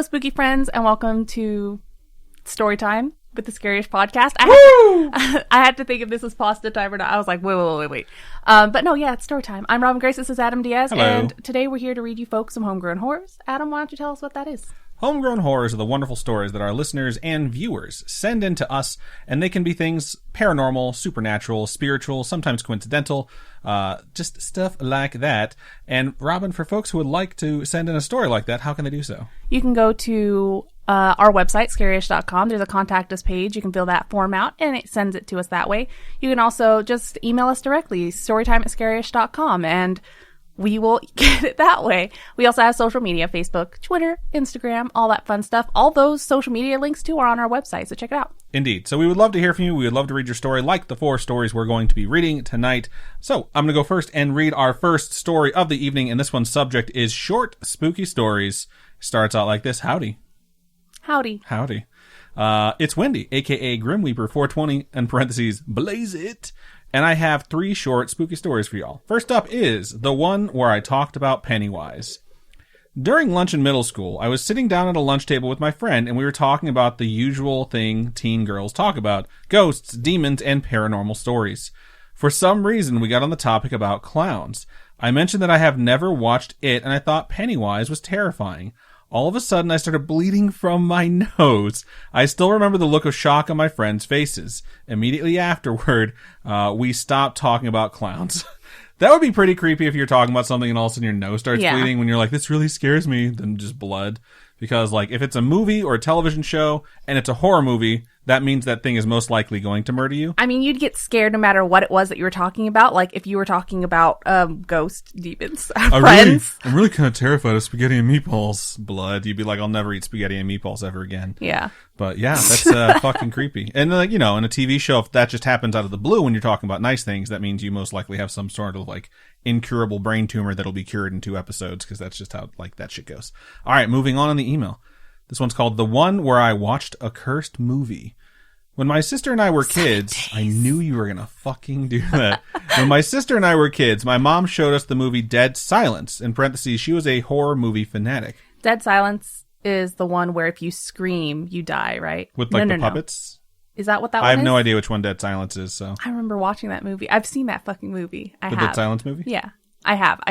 Hello, spooky friends, and welcome to Storytime with the Scariest Podcast. I had to think if this was pasta time or not. I was like, wait. But no, yeah, it's Storytime. I'm Robin Grace. This is Adam Diaz. Hello. And today we're here to read you folks some homegrown horrors. Adam, why don't you tell us what that is? Homegrown horrors are the wonderful stories that our listeners and viewers send in to us, and they can be things paranormal, supernatural, spiritual, sometimes coincidental, just stuff like that. And Robin, for folks who would like to send in a story like that, how can they do so? You can go to our website, scariest.com. There's a contact us page. You can fill that form out, and it sends it to us that way. You can also just email us directly, storytime@scariest.com, and we will get it that way. We also have social media, Facebook, Twitter, Instagram, all that fun stuff. All those social media links, too, are on our website, so check it out. Indeed. So we would love to hear from you. We would love to read your story, like the 4 stories we're going to be reading tonight. So I'm going to go first and read our first story of the evening, and this one's subject is short, spooky stories. Starts out like this. Howdy. Howdy. It's Wendy, a.k.a. Grimweeper 420, in parentheses, blaze it. And I have 3 short, spooky stories for y'all. First up is the one where I talked about Pennywise. During lunch in middle school, I was sitting down at a lunch table with my friend, and we were talking about the usual thing teen girls talk about: ghosts, demons, and paranormal stories. For some reason, we got on the topic about clowns. I mentioned that I have never watched it, and I thought Pennywise was terrifying. All of a sudden, I started bleeding from my nose. I still remember the look of shock on my friends' faces. Immediately afterward, we stopped talking about clowns. That would be pretty creepy if you're talking about something and all of a sudden your nose starts bleeding when you're like, this really scares me, then just blood. Because, like, if it's a movie or a television show and it's a horror movie, that means that thing is most likely going to murder you. I mean, you'd get scared no matter what it was that you were talking about. Like, if you were talking about ghost demons, friends. I'm really kind of terrified of spaghetti and meatballs. Blood. You'd be like, I'll never eat spaghetti and meatballs ever again. Yeah. But yeah, that's fucking creepy. And, you know, in a TV show, if that just happens out of the blue when you're talking about nice things, that means you most likely have some sort of, like, incurable brain tumor that'll be cured in 2 episodes, because that's just how, like, that shit goes. All right, moving on in the email. This one's called The One Where I Watched a Cursed Movie. When my sister and I were kids, I knew you were going to fucking do that. When my sister and I were kids, my mom showed us the movie Dead Silence. In parentheses, she was a horror movie fanatic. Dead Silence is the one where if you scream, you die, right? With, like, the puppets? Is that what that one is? is? I have no idea which one Dead Silence is, so. I remember watching that movie. I've seen that fucking movie. The Dead Silence movie? Yeah. I have.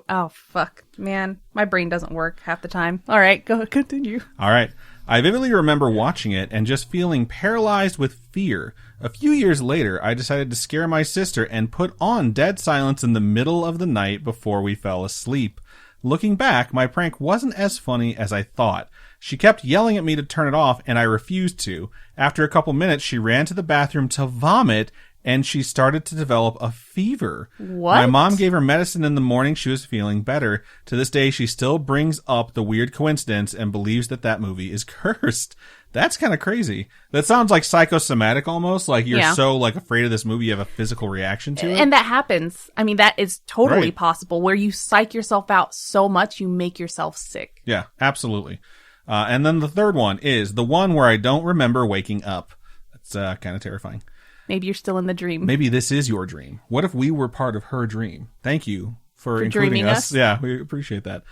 Oh, fuck. Man, my brain doesn't work half the time. All right, go continue. All right. I vividly remember watching it and just feeling paralyzed with fear. A few years later, I decided to scare my sister and put on Dead Silence in the middle of the night before we fell asleep. Looking back, my prank wasn't as funny as I thought. She kept yelling at me to turn it off, and I refused to. After a couple minutes, she ran to the bathroom to vomit, and she started to develop a fever. What? My mom gave her medicine in the morning. She was feeling better. To this day, she still brings up the weird coincidence and believes that movie is cursed. That's kind of crazy. That sounds like psychosomatic almost. Like you're so like afraid of this movie, you have a physical reaction to it. And that happens. I mean, that is totally possible, where you psych yourself out so much you make yourself sick. Yeah, absolutely. And then the third one is the one where I don't remember waking up. That's kind of terrifying. Maybe you're still in the dream. Maybe this is your dream. What if we were part of her dream? Thank you for including us. Yeah, we appreciate that.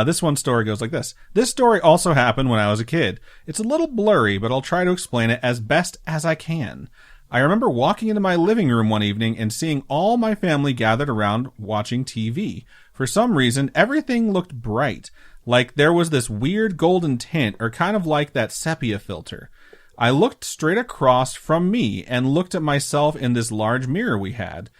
This one story goes like this. This story also happened when I was a kid. It's a little blurry, but I'll try to explain it as best as I can. I remember walking into my living room one evening and seeing all my family gathered around watching TV. For some reason, everything looked bright, like there was this weird golden tint, or kind of like that sepia filter. I looked straight across from me and looked at myself in this large mirror we had.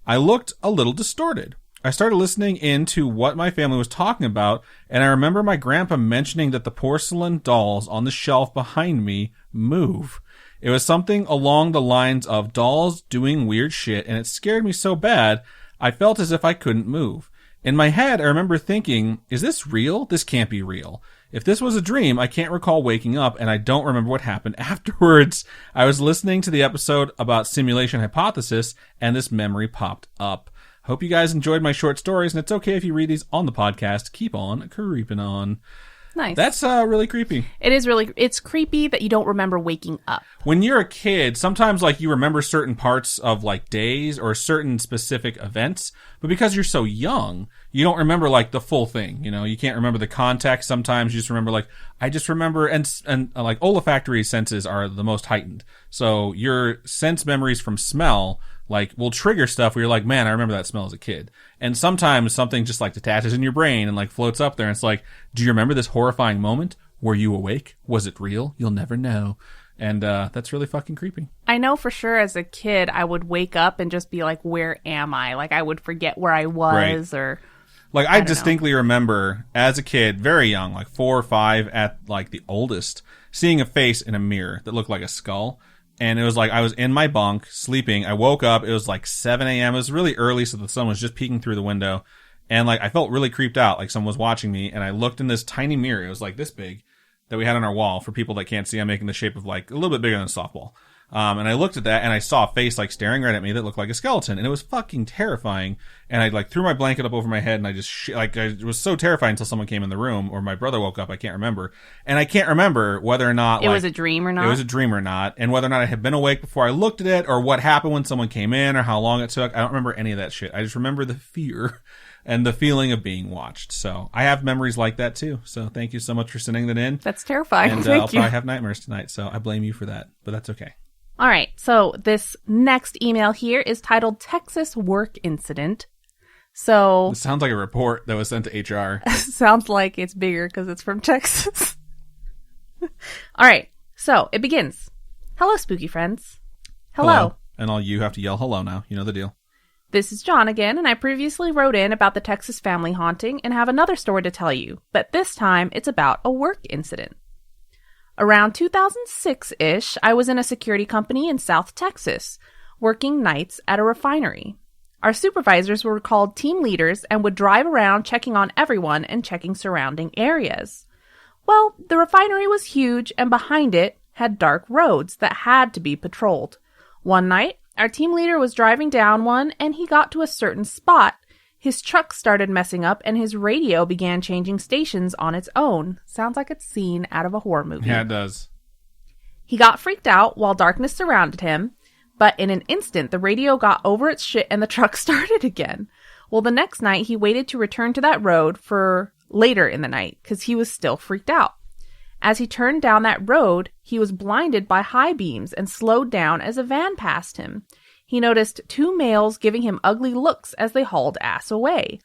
I looked a little distorted. I started listening in to what my family was talking about, and I remember my grandpa mentioning that the porcelain dolls on the shelf behind me move. It was something along the lines of dolls doing weird shit, and it scared me so bad, I felt as if I couldn't move. In my head, I remember thinking, is this real? This can't be real. If this was a dream, I can't recall waking up, and I don't remember what happened afterwards. I was listening to the episode about simulation hypothesis, and this memory popped up. Hope you guys enjoyed my short stories, and it's okay if you read these on the podcast. Keep on creeping on. Nice. That's really creepy. It's creepy that you don't remember waking up. When you're a kid, sometimes like you remember certain parts of like days or certain specific events, but because you're so young, you don't remember like the full thing. You know, you can't remember the context. Sometimes you just remember like, I just remember, and like olfactory senses are the most heightened. So your sense memories from smell like will trigger stuff where you're like, man, I remember that smell as a kid. And sometimes something just like detaches in your brain and like floats up there and it's like, do you remember this horrifying moment? Were you awake? Was it real? You'll never know. And that's really fucking creepy. I know for sure as a kid I would wake up and just be like, where am I? Like I would forget where I was or like I distinctly remember as a kid, very young, like 4 or 5 at like the oldest, seeing a face in a mirror that looked like a skull. And it was like I was in my bunk, sleeping. I woke up. It was like 7 a.m. It was really early, so the sun was just peeking through the window. And like I felt really creeped out, like someone was watching me. And I looked in this tiny mirror. It was like this big that we had on our wall. For people that can't see, I'm making the shape of like a little bit bigger than a softball. And I looked at that and I saw a face like staring right at me that looked like a skeleton. And it was fucking terrifying. And I like threw my blanket up over my head and I just it was so terrifying until someone came in the room or my brother woke up. I can't remember. And I can't remember whether or not it was a dream or not. It was a dream or not. And whether or not I had been awake before I looked at it or what happened when someone came in or how long it took. I don't remember any of that shit. I just remember the fear and the feeling of being watched. So I have memories like that too. So thank you so much for sending that in. That's terrifying. And I'll probably have nightmares tonight. So I blame you for that, but that's okay. All right, so this next email here is titled Texas Work Incident. So it sounds like a report that was sent to HR. Sounds like it's bigger because it's from Texas. All right, so it begins. Hello, spooky friends. Hello. And all you have to yell hello now. You know the deal. This is John again, and I previously wrote in about the Texas family haunting and have another story to tell you, but this time it's about a work incident. Around 2006-ish, I was in a security company in South Texas, working nights at a refinery. Our supervisors were called team leaders and would drive around checking on everyone and checking surrounding areas. Well, the refinery was huge and behind it had dark roads that had to be patrolled. One night, our team leader was driving down one and he got to a certain spot. His truck started messing up and his radio began changing stations on its own. Sounds like a scene out of a horror movie. Yeah, it does. He got freaked out while darkness surrounded him, but in an instant, the radio got over its shit and the truck started again. Well, the next night, he waited to return to that road for later in the night because he was still freaked out. As he turned down that road, he was blinded by high beams and slowed down as a van passed him. He noticed 2 males giving him ugly looks as they hauled ass away.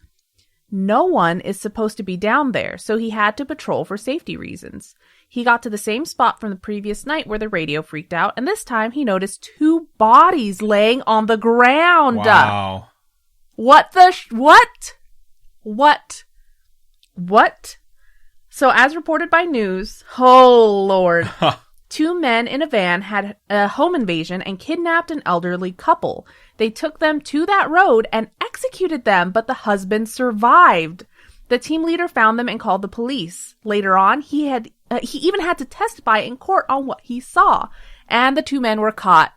No one is supposed to be down there, so he had to patrol for safety reasons. He got to the same spot from the previous night where the radio freaked out, and this time he noticed 2 bodies laying on the ground. Wow. What the What? So as reported by news, oh Lord, 2 men in a van had a home invasion and kidnapped an elderly couple. They took them to that road and executed them, but the husband survived. The team leader found them and called the police. Later on, he even had to testify in court on what he saw. And the 2 men were caught.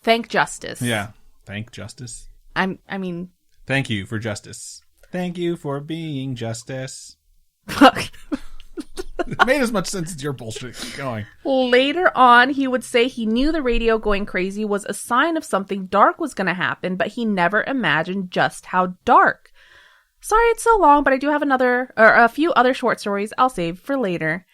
Thank justice. Yeah. Thank justice. I mean... Thank you for justice. Thank you for being justice. Fuck. It made as much sense as your bullshit. Keep going. Later on, he would say he knew the radio going crazy was a sign of something dark was going to happen, but he never imagined just how dark. Sorry it's so long, but I do have a few other short stories I'll save for later.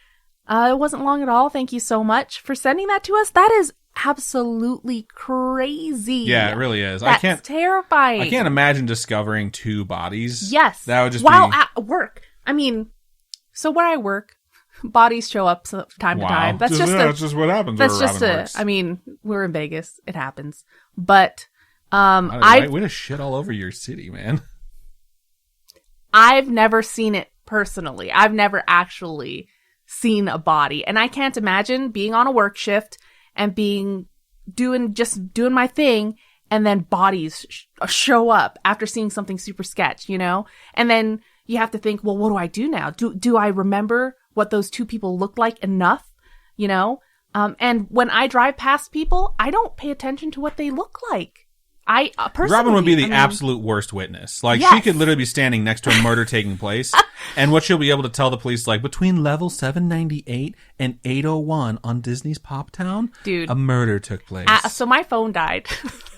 It wasn't long at all. Thank you so much for sending that to us. That is absolutely crazy. Yeah, it really is. That's terrifying. I can't imagine discovering 2 bodies. Yes. That would just while at work. I mean, so where I work, bodies show up time to time. That's just what happens. That's just I mean, we're in Vegas. It happens. But way to shit all over your city, man. I've never seen it personally. I've never actually seen a body, and I can't imagine being on a work shift and doing my thing, and then bodies show up after seeing something super sketch, you know? And then you have to think, well, what do I do now? Do I remember what those 2 people looked like enough, you know? And when I drive past people, I don't pay attention to what they look like. I personally, Robin would be the absolute worst witness. Like, yes. she could literally be standing next to a murder taking place, and what she'll be able to tell the police, like, between level 798 and 801 on Disney's Pop Town, dude, a murder took place. So my phone died.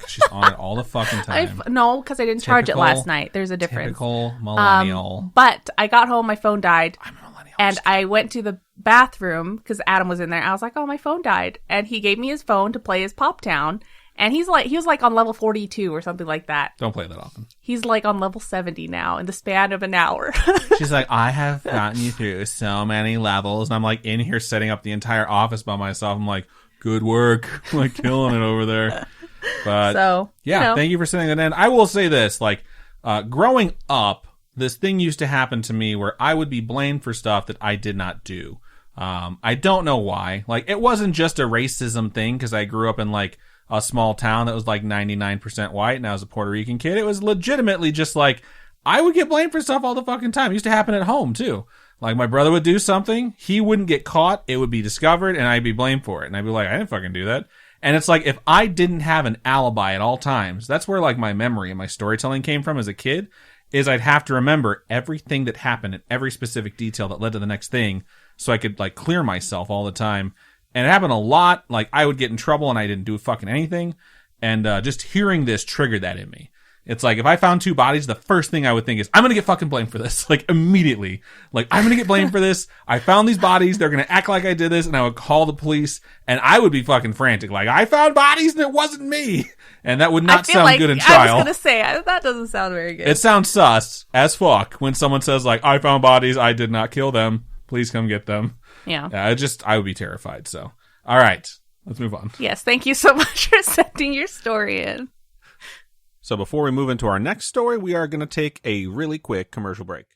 She's on it all the fucking time. No, because I didn't charge it last night. There's a difference. Typical millennial. But I got home, my phone died. I'm a millennial. And I went to the bathroom because Adam was in there. I was like, oh, my phone died. And he gave me his phone to play his Pop Town. And he was like on level 42 or something like that. Don't play that often. He's like on level 70 now in the span of an hour. She's like, I have gotten you through so many levels. And I'm like in here setting up the entire office by myself. I'm like, good work. I'm like killing it over there. But so, yeah, thank you for sending that in. I will say this, like, growing up, this thing used to happen to me where I would be blamed for stuff that I did not do. I don't know why. Like, it wasn't just a racism thing because I grew up in like a small town that was like 99% white and I was a Puerto Rican kid. It was legitimately just like, I would get blamed for stuff all the fucking time. It used to happen at home too. Like, my brother would do something, he wouldn't get caught, it would be discovered, and I'd be blamed for it. And I'd be like, I didn't fucking do that. And it's like, if I didn't have an alibi at all times, that's where like my memory and my storytelling came from as a kid, is I'd have to remember everything that happened and every specific detail that led to the next thing so I could like clear myself all the time. And it happened a lot. Like, I would get in trouble and I didn't do fucking anything. And just hearing this triggered that in me. It's like, if I found 2 bodies, the first thing I would think is, I'm going to get fucking blamed for this. Like, immediately. Like, I'm going to get blamed for this. I found these bodies. They're going to act like I did this. And I would call the police. And I would be fucking frantic. Like, I found bodies and it wasn't me. And that would not sound good in trial. I was going to say, that doesn't sound very good. It sounds sus as fuck when someone says, like, I found bodies. I did not kill them. Please come get them. Yeah. I would be terrified. So, all right. Let's move on. Yes. Thank you so much for sending your story in. So before we move into our next story, we are going to take a really quick commercial break.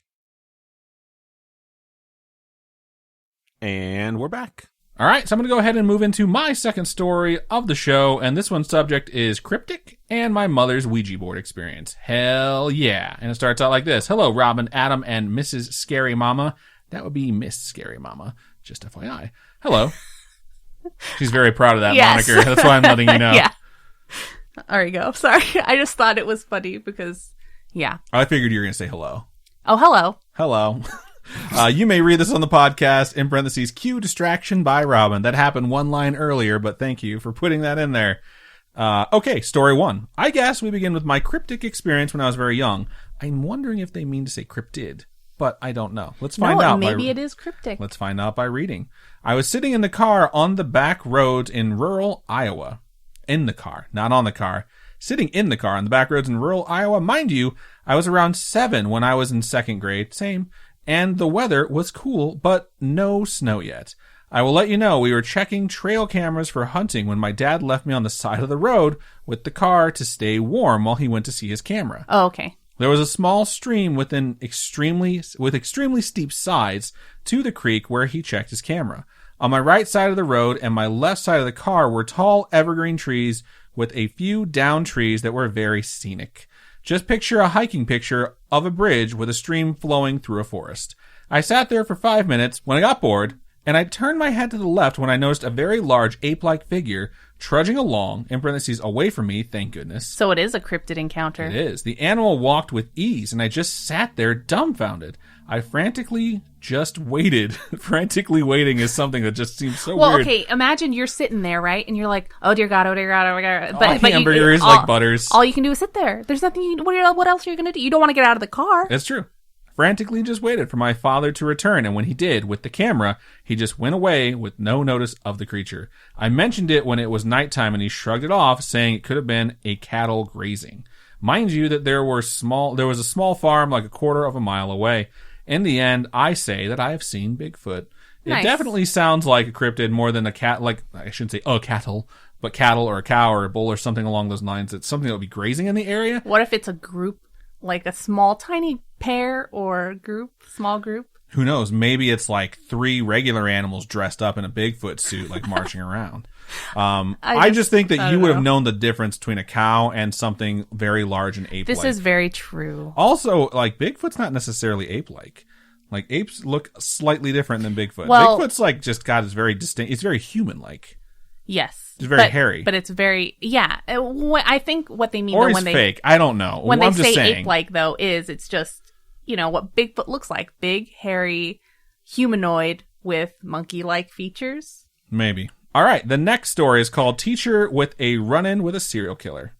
And we're back. All right, so I'm going to go ahead and move into my second story of the show, and this one's subject is cryptic and my mother's Ouija board experience. Hell yeah. And it starts out like this. Hello, Robin, Adam, and Mrs. Scary Mama. That would be Miss Scary Mama, just FYI. Hello. She's very proud of that moniker. That's why I'm letting you know. Yeah. There you go. Sorry. I just thought it was funny because, yeah. I figured you were going to say hello. Oh, hello. Hello. You may read this on the podcast, in parentheses, cue distraction by Robin. That happened one line earlier, but thank you for putting that in there. Okay, story 1. I guess we begin with my cryptic experience when I was very young. I'm wondering if they mean to say cryptid, but I don't know. Let's find out. Maybe it is cryptic. Let's find out by reading. I was sitting in the car on the back roads in rural Iowa. In the car, not on the car. Sitting in the car on the back roads in rural Iowa. Mind you, I was around 7 when I was in 2nd grade. Same. And the weather was cool, but no snow yet. I will let you know, we were checking trail cameras for hunting when my dad left me on the side of the road with the car to stay warm while he went to see his camera. Oh, okay. There was a small stream with extremely steep sides to the creek where he checked his camera. On my right side of the road and my left side of the car were tall evergreen trees with a few down trees that were very scenic. Just picture a hiking picture of a bridge with a stream flowing through a forest. I sat there for 5 minutes when I got bored, and I turned my head to the left when I noticed a very large ape-like figure trudging along, in parentheses, away from me, thank goodness. So it is a cryptid encounter. It is. The animal walked with ease, and I just sat there dumbfounded. I frantically just waited. Frantically waiting is something that just seems so weird. Well, okay, imagine you're sitting there, right? And you're like, oh, dear God, oh, dear God, oh, my God. But hamburgers like butters. All you can do is sit there. There's nothing, what else are you going to do? You don't want to get out of the car. That's true. Frantically just waited for my father to return, and when he did, with the camera, he just went away with no notice of the creature. I mentioned it when it was nighttime, and he shrugged it off, saying it could have been a cattle grazing. Mind you that there was a small farm like a quarter of a mile away. In the end, I say that I have seen Bigfoot. It definitely sounds like a cryptid more than a cat, like, I shouldn't say a cattle, but cattle or a cow or a bull or something along those lines. It's something that would be grazing in the area. What if it's a group? Like a small, tiny pair or group, small group? Who knows? Maybe it's like 3 regular animals dressed up in a Bigfoot suit, like marching around. I just think that you would have known the difference between a cow and something very large and ape-like. This is very true. Also, like, Bigfoot's not necessarily ape-like. Like, apes look slightly different than Bigfoot. Well, Bigfoot's like just got his very distinct. It's very human-like. Yes. It's very hairy. But it's very, yeah. I think what they mean or though, he's when they fake. I don't know. When I'm they just say saying. ape-like, though, it's just, what Bigfoot looks like. Big, hairy, humanoid with monkey-like features. Maybe. All right. The next story is called Teacher with a Run-In with a Serial Killer.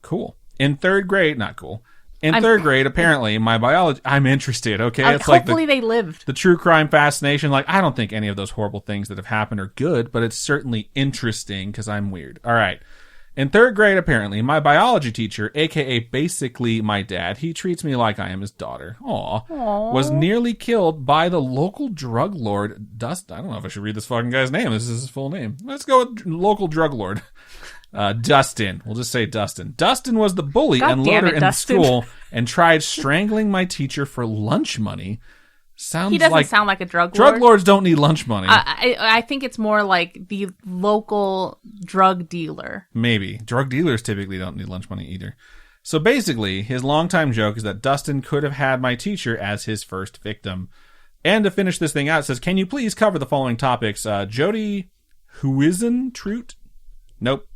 Cool. In third grade, not cool. In third grade, apparently, my biology... I'm interested, okay? It's hopefully they lived. The true crime fascination. Like, I don't think any of those horrible things that have happened are good, but it's certainly interesting because I'm weird. All right. In third grade, apparently, my biology teacher, a.k.a. basically my dad, he treats me like I am his daughter, was nearly killed by the local drug lord, Dustin. I don't know if I should read this fucking guy's name. This is his full name. Let's go with local drug lord. Dustin. We'll just say Dustin. Dustin was the bully and loader in the school and tried strangling my teacher for lunch money. He doesn't sound like a drug lord. Drug lords don't need lunch money. I think it's more like the local drug dealer. Maybe. Drug dealers typically don't need lunch money either. So basically, his longtime joke is that Dustin could have had my teacher as his first victim. And to finish this thing out, it says, can you please cover the following topics? Jody Huizentruit? Nope.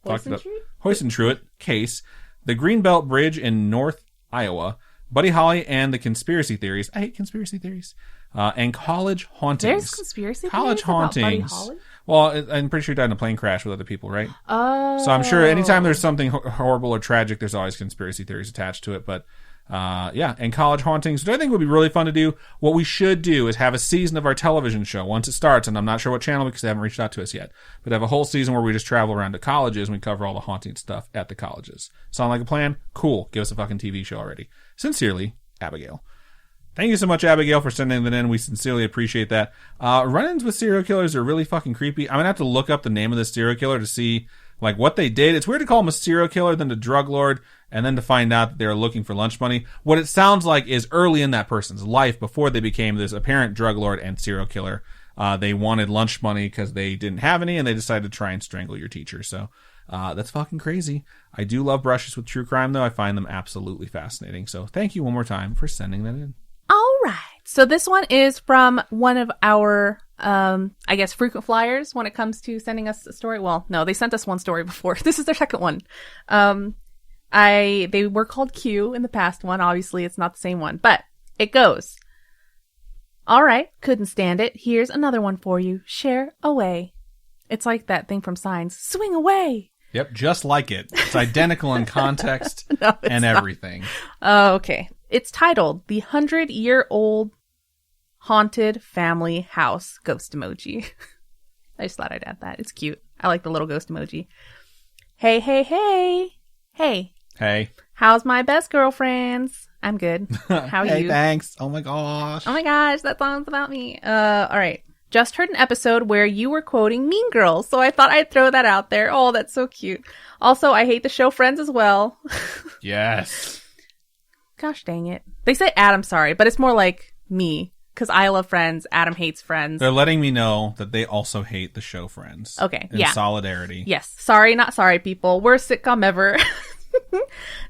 Huizentruit case. The Greenbelt Bridge in North Iowa. Buddy Holly and the conspiracy theories. I hate conspiracy theories. And college hauntings. There's conspiracy college theories about Buddy hauntings. Holly? Well, I'm pretty sure he died in a plane crash with other people, right? Oh. So I'm sure anytime there's something horrible or tragic, there's always conspiracy theories attached to it. But and college hauntings, which I think would be really fun to do. What we should do is have a season of our television show once it starts, and I'm not sure what channel because they haven't reached out to us yet, but have a whole season where we just travel around to colleges and we cover all the haunting stuff at the colleges. Sound like a plan? Cool. Give us a fucking TV show already. Sincerely, Abigail. Thank you so much, Abigail, for sending that in. We sincerely appreciate that. Run-ins with serial killers are really fucking creepy. I'm going to have to look up the name of this serial killer to see like what they did. It's weird to call him a serial killer than a drug lord, and then to find out that they're looking for lunch money. What it sounds like is early in that person's life, before they became this apparent drug lord and serial killer, they wanted lunch money because they didn't have any, and they decided to try and strangle your teacher. So that's fucking crazy. I do love brushes with true crime, though. I find them absolutely fascinating. So thank you one more time for sending that in. All right. So this one is from one of our, I guess, frequent flyers when it comes to sending us a story. Well, no, they sent us one story before. This is their second one. They were called Q in the past one. Obviously, it's not the same one, but it goes. All right. Couldn't stand it. Here's another one for you. Share away. It's like that thing from Signs. Swing away. Yep, just like it. It's identical in context and everything. Okay. It's titled The 100-Year-Old Haunted Family House Ghost Emoji. I just thought I'd add that. It's cute. I like the little ghost emoji. Hey, hey, hey. Hey. Hey. How's my best girlfriends? I'm good. How are you? Hey, thanks. Oh my gosh. Oh my gosh, that song's about me. All right. Just heard an episode where you were quoting Mean Girls, so I thought I'd throw that out there. Oh, that's so cute. Also, I hate the show Friends as well. Yes. Gosh dang it. They say Adam, sorry, but it's more like me, because I love Friends. Adam hates Friends. They're letting me know that they also hate the show Friends. Okay, in solidarity. Yes. Sorry, not sorry, people. Worst sitcom ever.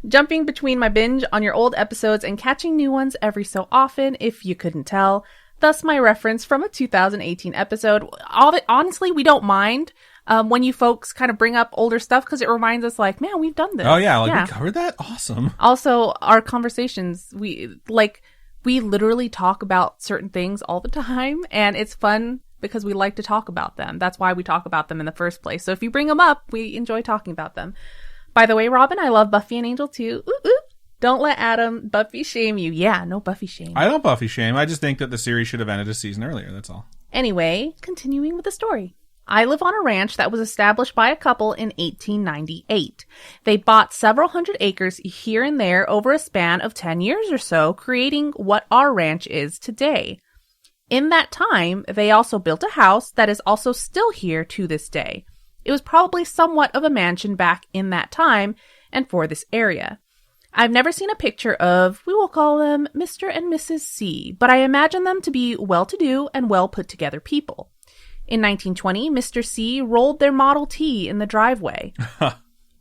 Jumping between my binge on your old episodes and catching new ones every so often, if you couldn't tell. Thus my reference from a 2018 episode. Honestly, we don't mind when you folks kind of bring up older stuff because it reminds us like, man, we've done this. Oh yeah, we covered that? Awesome. Also, our conversations, we literally talk about certain things all the time, and it's fun because we like to talk about them. That's why we talk about them in the first place. So if you bring them up, we enjoy talking about them. By the way, Robin, I love Buffy and Angel too. Ooh, ooh. Don't let Adam Buffy shame you. Yeah, no Buffy shame. I don't Buffy shame. I just think that the series should have ended a season earlier. That's all. Anyway, continuing with the story. I live on a ranch that was established by a couple in 1898. They bought several hundred acres here and there over a span of 10 years or so, creating what our ranch is today. In that time, they also built a house that is also still here to this day. It was probably somewhat of a mansion back in that time and for this area. I've never seen a picture of, we will call them Mr. and Mrs. C, but I imagine them to be well-to-do and well-put-together people. In 1920, Mr. C rolled their Model T in the driveway.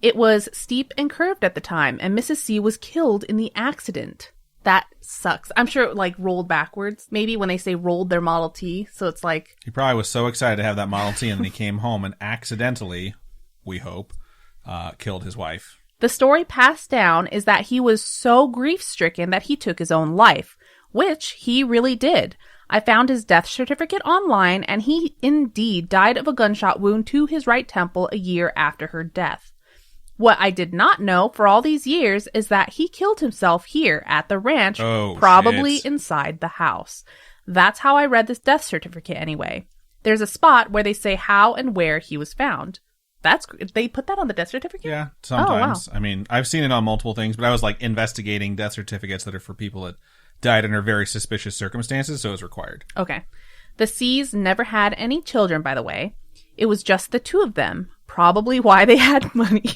It was steep and curved at the time, and Mrs. C was killed in the accident. That sucks. I'm sure, like, rolled backwards. Maybe when they say rolled their Model T. So it's like... He probably was so excited to have that Model T, and then he came home and accidentally, we hope, killed his wife. The story passed down is that he was so grief-stricken that he took his own life, which he really did. I found his death certificate online, and he indeed died of a gunshot wound to his right temple a year after her death. What I did not know for all these years is that he killed himself here at the ranch, probably inside the house. That's how I read this death certificate anyway. There's a spot where they say how and where he was found. They put that on the death certificate? Yeah, sometimes. Oh, wow. I mean, I've seen it on multiple things, but I was like investigating death certificates that are for people that died under very suspicious circumstances, so it was required. Okay. The C's never had any children, by the way. It was just the two of them. Probably why they had money.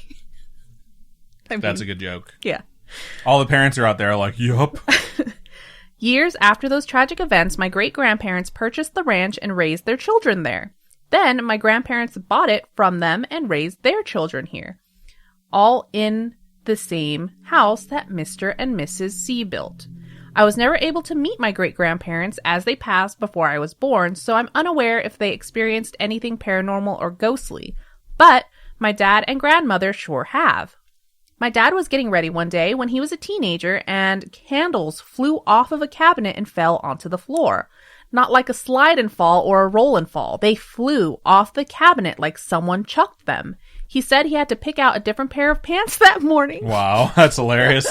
That's a good joke. Yeah. All the parents are out there like, yup. Years after those tragic events, my great-grandparents purchased the ranch and raised their children there. Then my grandparents bought it from them and raised their children here. All in the same house that Mr. and Mrs. C built. I was never able to meet my great-grandparents as they passed before I was born, so I'm unaware if they experienced anything paranormal or ghostly. But my dad and grandmother sure have. My dad was getting ready one day when he was a teenager, and candles flew off of a cabinet and fell onto the floor. Not like a slide and fall or a roll and fall. They flew off the cabinet like someone chucked them. He said he had to pick out a different pair of pants that morning. Wow, that's hilarious.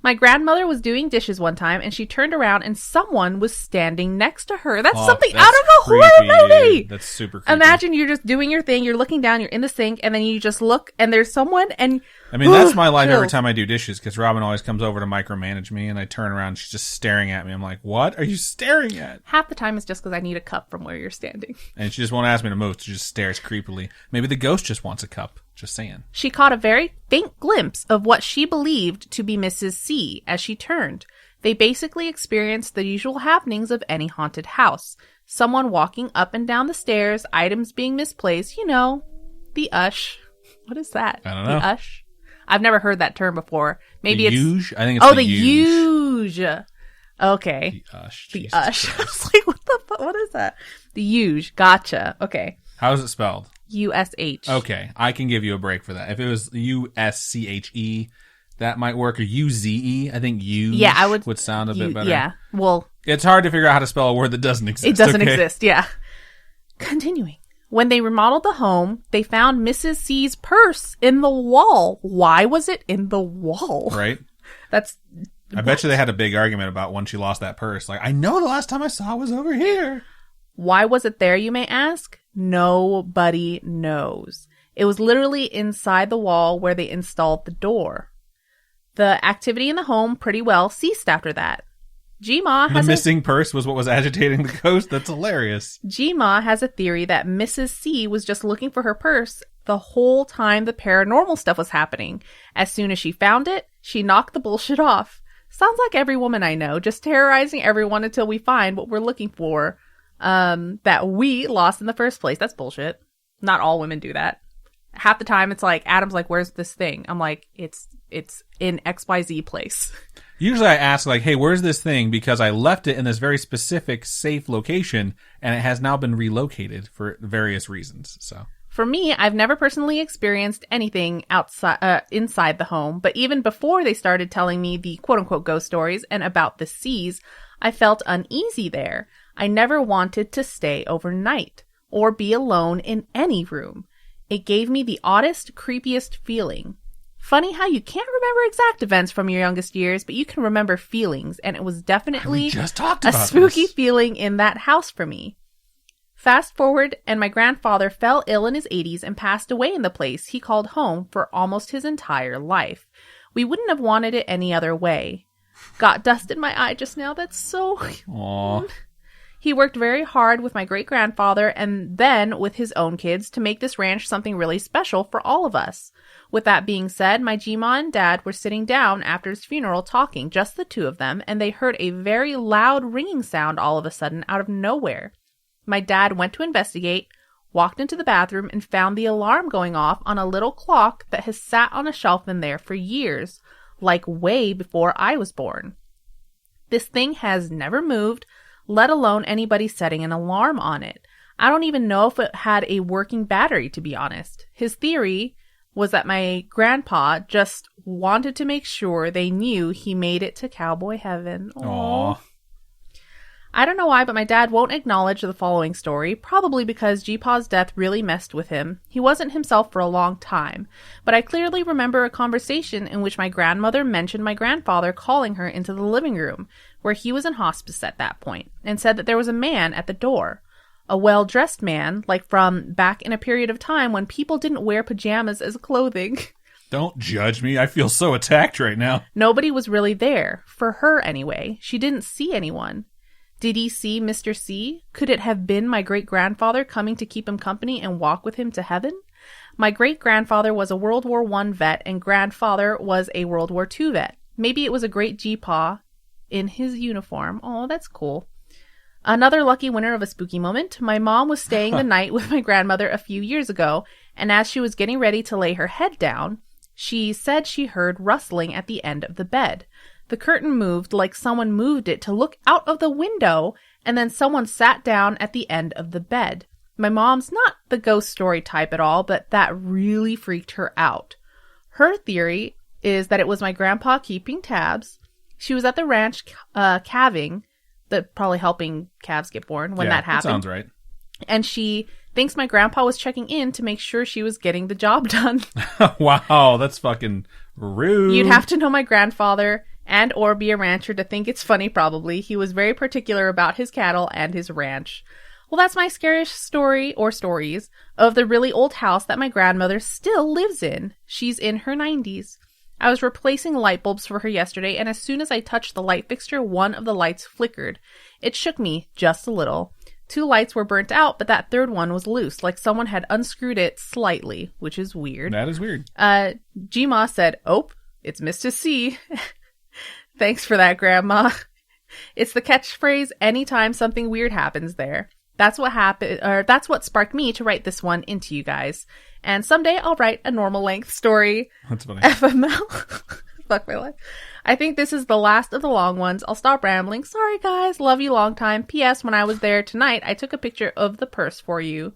My grandmother was doing dishes one time, and she turned around, and someone was standing next to her. That's something out of a horror movie. That's super creepy. Imagine you're just doing your thing, you're looking down, you're in the sink, and then you just look, and there's someone, and... I mean, that's my life every time I do dishes, because Robin always comes over to micromanage me, and I turn around, and she's just staring at me. I'm like, what are you staring at? Half the time it's just because I need a cup from where you're standing. And she just won't ask me to move, she just stares creepily. Maybe the ghost just wants a cup. Just saying. She caught a very faint glimpse of what she believed to be Mrs. C as she turned. They basically experienced the usual happenings of any haunted house. Someone walking up and down the stairs, items being misplaced, you know, the ush. What is that? I don't know. The ush? I've never heard that term before. Maybe the it's... Huge? I think it's the huge. Okay. The ush. The ush. I was like, what the fuck? What is that? The huge. Gotcha. Okay. How is it spelled? U-S-H. Okay, I can give you a break for that. If it was U-S-C-H-E, that might work. Or U-Z-E, I think would sound a bit better. Yeah, well... It's hard to figure out how to spell a word that doesn't exist. It doesn't exist, yeah. Continuing. When they remodeled the home, they found Mrs. C's purse in the wall. Why was it in the wall? Right. I bet you they had a big argument about when she lost that purse. Like, I know the last time I saw it was over here. Why was it there, you may ask? Nobody knows. It was literally inside the wall where they installed the door. The activity in the home pretty well ceased after that. G-Ma has the missing purse was what was agitating the ghost? That's hilarious. G-Ma has a theory that Mrs. C was just looking for her purse the whole time the paranormal stuff was happening. As soon as she found it, she knocked the bullshit off. Sounds like every woman I know, just terrorizing everyone until we find what we're looking for. That we lost in the first place. That's bullshit. Not all women do that. Half the time it's like, Adam's like, where's this thing? I'm like, it's in XYZ place. Usually I ask like, hey, where's this thing? Because I left it in this very specific safe location and it has now been relocated for various reasons. So for me, I've never personally experienced anything inside the home, but even before they started telling me the quote unquote ghost stories and about the C's, I felt uneasy there. I never wanted to stay overnight or be alone in any room. It gave me the oddest, creepiest feeling. Funny how you can't remember exact events from your youngest years, but you can remember feelings, and it was definitely a spooky feeling in that house for me. Fast forward, and my grandfather fell ill in his 80s and passed away in the place he called home for almost his entire life. We wouldn't have wanted it any other way. Got dust in my eye just now. That's so... Aww. He worked very hard with my great-grandfather and then with his own kids to make this ranch something really special for all of us. With that being said, my G-Ma and Dad were sitting down after his funeral talking, just the two of them, and they heard a very loud ringing sound all of a sudden out of nowhere. My dad went to investigate, walked into the bathroom, and found the alarm going off on a little clock that has sat on a shelf in there for years, like way before I was born. This thing has never moved, let alone anybody setting an alarm on it. I don't even know if it had a working battery, to be honest. His theory was that my grandpa just wanted to make sure they knew he made it to cowboy heaven. Aww. I don't know why, but my dad won't acknowledge the following story, probably because G-Paw's death really messed with him. He wasn't himself for a long time, but I clearly remember a conversation in which my grandmother mentioned my grandfather calling her into the living room, where he was in hospice at that point, and said that there was a man at the door. A well-dressed man, like from back in a period of time when people didn't wear pajamas as clothing. Don't judge me. I feel so attacked right now. Nobody was really there, for her anyway. She didn't see anyone. Did he see Mr. C? Could it have been my great-grandfather coming to keep him company and walk with him to heaven? My great-grandfather was a World War I vet and grandfather was a World War II vet. Maybe it was a great G-Paw in his uniform. Oh, that's cool. Another lucky winner of a spooky moment. My mom was staying the night with my grandmother a few years ago, and as she was getting ready to lay her head down, she said she heard rustling at the end of the bed. The curtain moved like someone moved it to look out of the window, and then someone sat down at the end of the bed. My mom's not the ghost story type at all, but that really freaked her out. Her theory is that it was my grandpa keeping tabs. She was at the ranch calving, probably helping calves get born when that happened. That sounds right. And she thinks my grandpa was checking in to make sure she was getting the job done. Wow, that's fucking rude. You'd have to know my grandfather and or be a rancher to think it's funny, probably. He was very particular about his cattle and his ranch. Well, that's my scariest story, or stories, of the really old house that my grandmother still lives in. She's in her 90s. I was replacing light bulbs for her yesterday, and as soon as I touched the light fixture, one of the lights flickered. It shook me just a little. 2 lights were burnt out, but that third one was loose, like someone had unscrewed it slightly, which is weird. That is weird. G-Ma said, "Oh, it's Mr. C." Thanks for that, Grandma. It's the catchphrase anytime something weird happens there. That's what happened, or that's what sparked me to write this one into you guys. And someday I'll write a normal length story. That's funny. FML. Fuck my life. I think this is the last of the long ones. I'll stop rambling. Sorry, guys. Love you long time. P.S. When I was there tonight, I took a picture of the purse for you.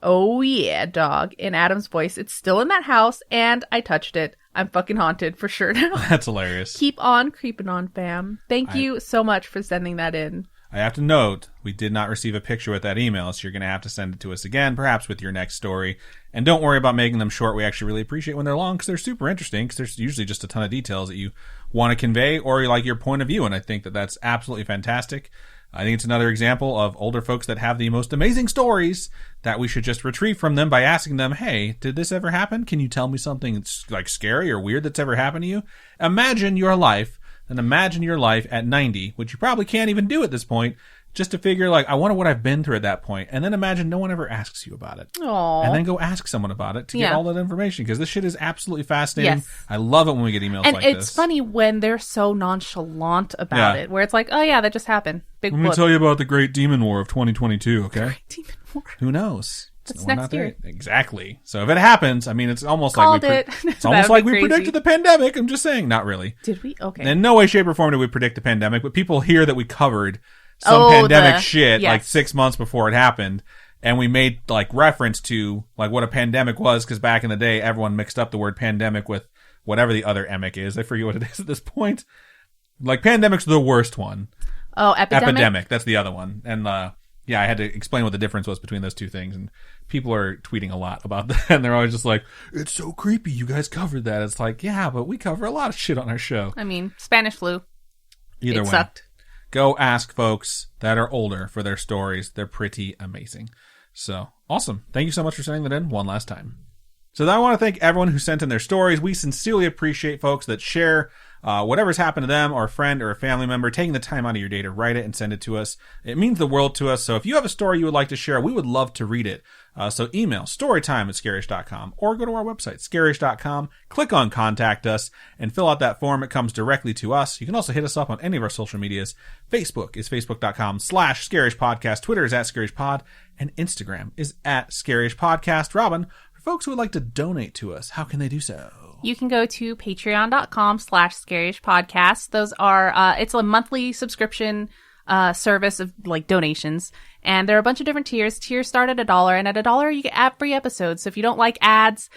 Oh, yeah, dog. In Adam's voice. It's still in that house, and I touched it. I'm fucking haunted for sure now. That's hilarious. Keep on creeping on, fam. Thank you so much for sending that in. I have to note, we did not receive a picture with that email, so you're going to have to send it to us again, perhaps with your next story. And don't worry about making them short. We actually really appreciate when they're long, because they're super interesting, because there's usually just a ton of details that you want to convey, or like your point of view, and I think that that's absolutely fantastic. I think it's another example of older folks that have the most amazing stories that we should just retrieve from them by asking them, hey, did this ever happen? Can you tell me something like scary or weird that's ever happened to you? Imagine your life at 90, which you probably can't even do at this point, just to figure like, I wonder what I've been through at that point. And then imagine no one ever asks you about it. Aww. And then go ask someone about it to get all that information, because this shit is absolutely fascinating. Yes. I love it when we get emails like this. And it's funny when they're so nonchalant about it, where it's like, oh yeah, that just happened. Big Let me tell you about the Great Demon War of 2022, okay? Great Demon War. Who knows? That's next year. Exactly. So if it happens, I mean, it's almost Called like it's almost like we predicted the pandemic. I'm just saying, not really. Did we? Okay. In no way, shape, or form did we predict the pandemic, but people hear that we covered some pandemic shit like 6 months before it happened, and we made like reference to like what a pandemic was, because back in the day, everyone mixed up the word pandemic with whatever the other emic is. I forget what it is at this point. Like pandemic's the worst one. Oh, epidemic. That's the other one, and yeah, I had to explain what the difference was between those two things, and people are tweeting a lot about that, and they're always just like, it's so creepy, you guys covered that. It's like, yeah, but we cover a lot of shit on our show. I mean, Spanish flu. Either way. Sucked. Go ask folks that are older for their stories. They're pretty amazing. So, awesome. Thank you so much for sending that in one last time. So then I want to thank everyone who sent in their stories. We sincerely appreciate folks that share whatever's happened to them or a friend or a family member, taking the time out of your day to write it and send it to us. It means the world to us. So if you have a story you would like to share, we would love to read it. So email storytime@scarish.com or go to our website, scarish.com, click on contact us and fill out that form. It comes directly to us. You can also hit us up on any of our social medias. Facebook is facebook.com/scarishpodcast. Twitter is @scarishpod, and Instagram is @scarishpodcast. Robin, for folks who would like to donate to us, how can they do so? you can go to patreon.com/scaryish-podcast. Those are, it's a monthly subscription service of like donations. And there are a bunch of different tiers. Tiers start at $1, and at $1 you get ad-free episodes. So if you don't like ads,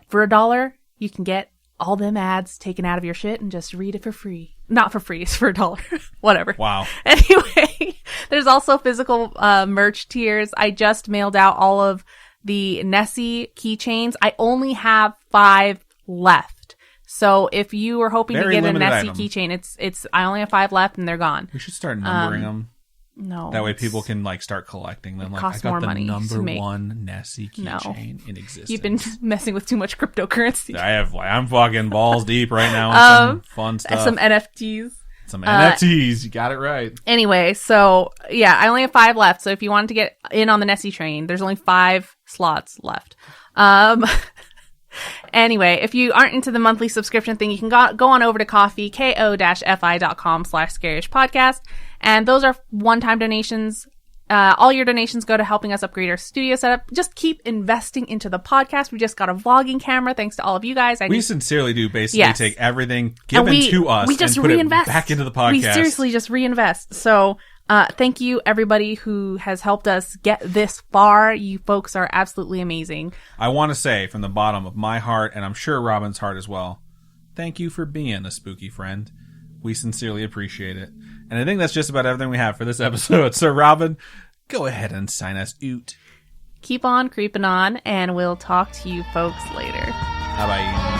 for $1, you can get all them ads taken out of your shit and just read it for free. Not for free, it's for $1. Whatever. Wow. Anyway, there's also physical merch tiers. I just mailed out all of the Nessie keychains. I only have 5 left. So if you were hoping to get a Nessie keychain, it's I only have 5 left and they're gone. We should start numbering them. No. That way people can like start collecting them. Like, I got the number 1 Nessie keychain in existence. You've been messing with too much cryptocurrency. I'm fucking balls deep right now on some fun stuff. Some NFTs. Some NFTs. You got it right. Anyway, so yeah, I only have 5 left. So if you wanted to get in on the Nessie train, there's only 5 slots left. Anyway, if you aren't into the monthly subscription thing, you can go on over to ko-fi.com/scaryish-podcast. And those are one-time donations. All your donations go to helping us upgrade our studio setup. Just keep investing into the podcast. We just got a vlogging camera thanks to all of you guys. We sincerely do basically take everything given to us and put it back into the podcast. We seriously just reinvest. So thank you, everybody who has helped us get this far. You folks are absolutely amazing. I want to say from the bottom of my heart, and I'm sure Robin's heart as well, thank you for being a spooky friend. We sincerely appreciate it. And I think that's just about everything we have for this episode. So, Robin, go ahead and sign us out. Keep on creeping on, and we'll talk to you folks later. Bye-bye.